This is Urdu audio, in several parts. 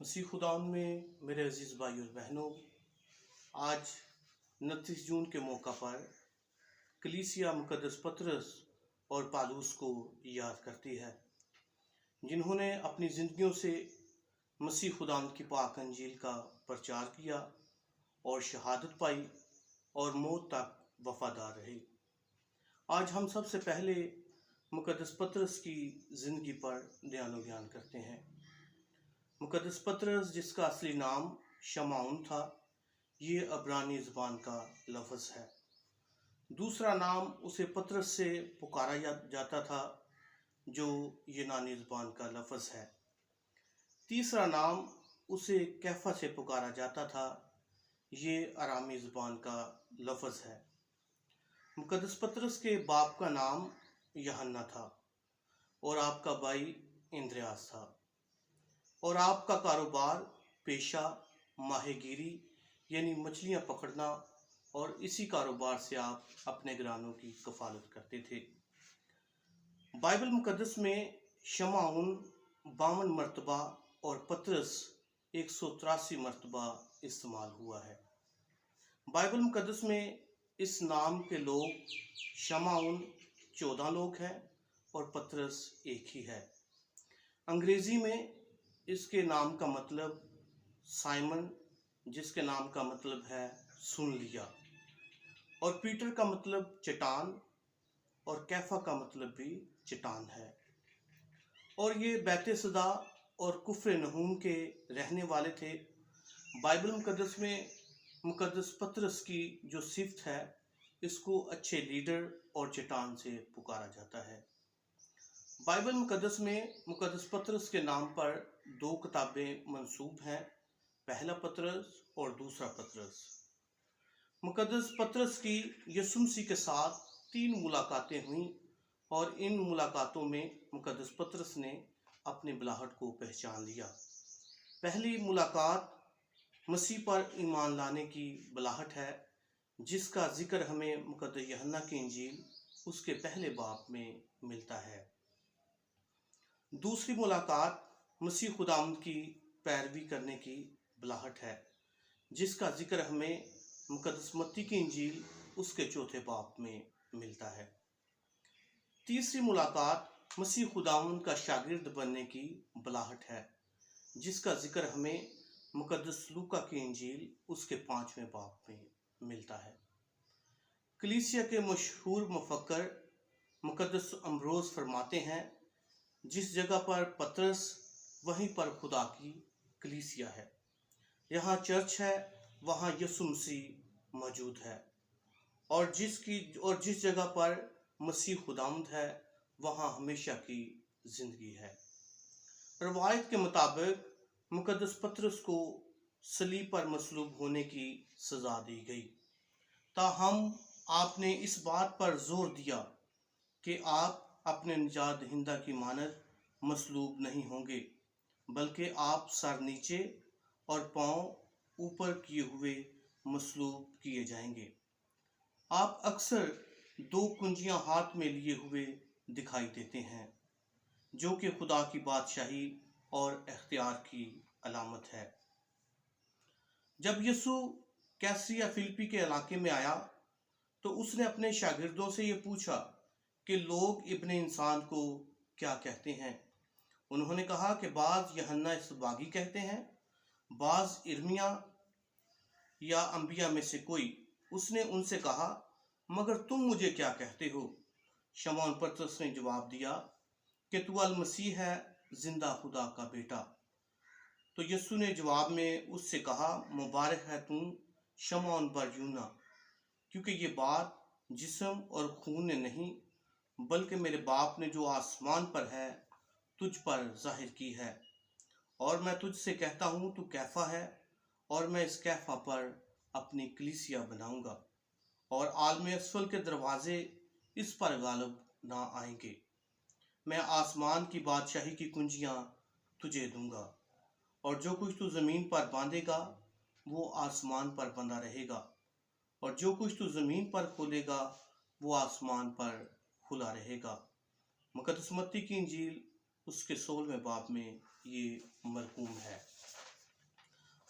مسیح خداوند میں میرے عزیز بھائی اور بہنوں، آج 29 جون کے موقع پر کلیسیا مقدس پطرس اور پالوس کو یاد کرتی ہے، جنہوں نے اپنی زندگیوں سے مسیح خداوند کی پاک انجیل کا پرچار کیا اور شہادت پائی اور موت تک وفادار رہے۔ آج ہم سب سے پہلے مقدس پطرس کی زندگی پر دھیان و گیان کرتے ہیں۔ مقدس پطرس، جس کا اصلی نام شمعون تھا، یہ عبرانی زبان کا لفظ ہے۔ دوسرا نام اسے پطرس سے پکارا جاتا تھا، جو یونانی زبان کا لفظ ہے۔ تیسرا نام اسے کیفا سے پکارا جاتا تھا، یہ ارامی زبان کا لفظ ہے۔ مقدس پطرس کے باپ کا نام یوحنا تھا اور آپ کا بھائی اندریاس تھا، اور آپ کا کاروبار پیشہ ماہی گیری یعنی مچھلیاں پکڑنا، اور اسی کاروبار سے آپ اپنے گھرانوں کی کفالت کرتے تھے۔ بائبل مقدس میں شمعون 52 مرتبہ اور پطرس 183 مرتبہ استعمال ہوا ہے۔ بائبل مقدس میں اس نام کے لوگ شمعون 14 لوگ ہیں اور پطرس ایک ہی ہے۔ انگریزی میں اس کے نام کا مطلب سائمن، جس کے نام کا مطلب ہے سن لیا، اور پیٹر کا مطلب چٹان، اور کیفا کا مطلب بھی چٹان ہے، اور یہ بیت صدا اور کفر نحوم کے رہنے والے تھے۔ بائبل مقدس میں مقدس پطرس کی جو صفت ہے، اس کو اچھے لیڈر اور چٹان سے پکارا جاتا ہے۔ بائبل مقدس میں مقدس پطرس کے نام پر 2 کتابیں منسوب ہیں، پہلا پطرس اور دوسرا پطرس۔ مقدس پطرس کی یسوع مسیح کے ساتھ 3 ملاقاتیں ہوئیں، اور ان ملاقاتوں میں مقدس پطرس نے اپنی بلاہٹ کو پہچان لیا۔ پہلی ملاقات مسیح پر ایمان لانے کی بلاہٹ ہے، جس کا ذکر ہمیں مقدس یوحنا کی انجیل اس کے پہلے باب میں ملتا ہے۔ دوسری ملاقات مسیح خداوند کی پیروی کرنے کی بلاہٹ ہے، جس کا ذکر ہمیں مقدس متی کی انجیل اس کے 4 باب میں ملتا ہے۔ تیسری ملاقات مسیح خداوند کا شاگرد بننے کی بلاہٹ ہے، جس کا ذکر ہمیں مقدس لوکا کی انجیل اس کے 5 باب میں ملتا ہے۔ کلیسیا کے مشہور مفکر مقدس امبروس فرماتے ہیں، جس جگہ پر پطرس، وہیں پر خدا کی کلیسیا ہے۔ یہاں چرچ ہے، وہاں یسوع مسیح موجود ہے، اور جس جگہ پر مسیح خداوند ہے، وہاں ہمیشہ کی زندگی ہے۔ روایت کے مطابق مقدس پطرس کو صلیب پر مصلوب ہونے کی سزا دی گئی، تاہم آپ نے اس بات پر زور دیا کہ آپ اپنے نجات دہندہ کی مانند مصلوب نہیں ہوں گے، بلکہ آپ سر نیچے اور پاؤں اوپر کیے ہوئے مصلوب کیے جائیں گے۔ آپ اکثر 2 کنجیاں ہاتھ میں لیے ہوئے دکھائی دیتے ہیں، جو کہ خدا کی بادشاہی اور اختیار کی علامت ہے۔ جب یسوع کیسریا فلپی کے علاقے میں آیا تو اس نے اپنے شاگردوں سے یہ پوچھا کہ لوگ ابن انسان کو کیا کہتے ہیں؟ انہوں نے کہا کہ بعض یوحنا اسباغی کہتے ہیں، بعض ارمیا یا انبیاء میں سے کوئی۔ اس نے ان سے کہا، مگر تم مجھے کیا کہتے ہو؟ شمعون پطرس نے جواب دیا کہ تو المسیح ہے، زندہ خدا کا بیٹا۔ تو یسوع نے جواب میں اس سے کہا، مبارک ہے تو شمعون بر یونا، کیونکہ یہ بات جسم اور خون نے نہیں، بلکہ میرے باپ نے جو آسمان پر ہے تجھ پر ظاہر کی ہے۔ اور میں تجھ سے کہتا ہوں تو کیفا ہے، اور میں اس کیفا پر اپنی کلیسیا بناؤں گا، اور عالم اسفل کے دروازے اس پر غالب نہ آئیں گے۔ میں آسمان کی بادشاہی کی کنجیاں تجھے دوں گا، اور جو کچھ تو زمین پر باندھے گا وہ آسمان پر بندھا رہے گا، اور جو کچھ تو زمین پر کھولے گا وہ آسمان پر کھلا رہے گا۔ مقدس متی کی انجیل اس کے 16 باب میں یہ مرقوم ہے۔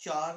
4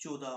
14